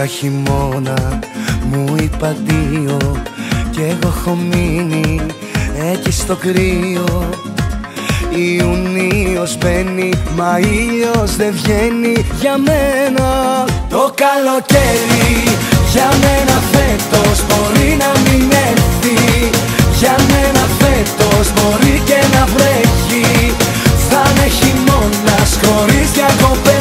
Είχα χειμώνα, μου είπα αντίο κι εγώ έχω μείνει εκεί στο κρύο. Ιουνίος μπαίνει, μα ήλιος δεν βγαίνει για μένα. Το καλοκαίρι για μένα φέτος μπορεί να μην έρθει. Για μένα φέτος μπορεί και να βρέχει. Θα είναι χειμώνας χωρίς διακοπές.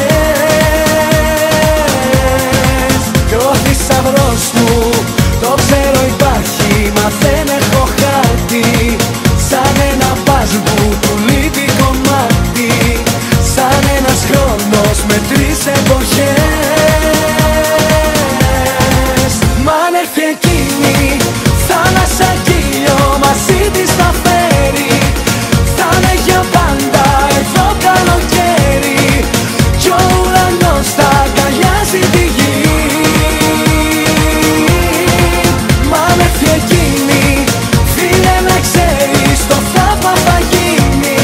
Κι ο θησαυρός μου το ξέρω υπάρχει, μα δεν έχω χάρτη. Σαν ένα παζλ του λείπει κομμάτι. Σαν ένας χρόνος με τρεις εποχές. Μ' αν έρθει εκείνη, θάλασσα κι ήλιο μαζί της θα φέρει. Θα είναι για πάντα εδώ καλοκαίρι κι ο ουρανός θα αγκαλιάζει τη γη. Μ' αν έρθει εκείνη, φίλε να ξέρεις το θαύμα θα γίνει.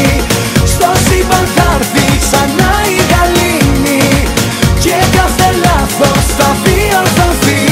Στο σύμπαν θα έρθει ξανά η γαλήνη και κάθε λάθος θα διορθωθεί.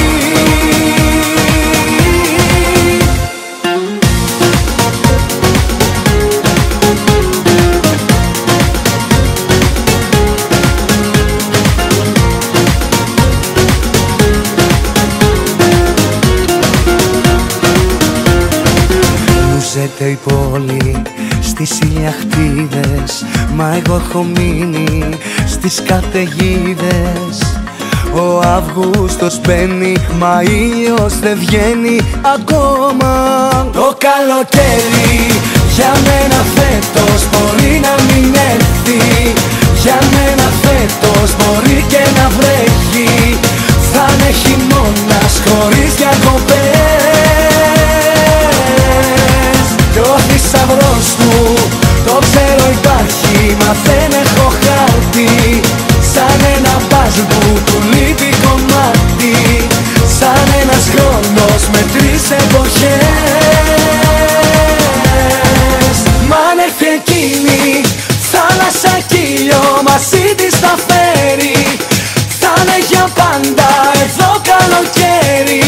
Λούζεται η πόλη στις ηλιαχτίδες, μα εγώ έχω μείνει στις καταιγίδες. Ο Αύγουστος μπαίνει, μα ήλιος δεν βγαίνει ακόμα. Το καλοκαίρι για μένα φέτος μπορεί να μην έρθει. Για μένα φέτος μπορεί και να βρέχει. Θα είναι χειμώνας χωρίς διακοπές. Κι ο θησαυρός μου το ξέρω υπάρχει, μα δεν έχω χάρτη. Σαν ένα παζλ του λείπει κομμάτι. Σαν ένας χρόνος με τρεις εποχές. Μ' αν έρθει εκείνη, θάλασσα κι ήλιο μαζί της θα φέρει. Θα είναι για πάντα εδώ καλοκαίρι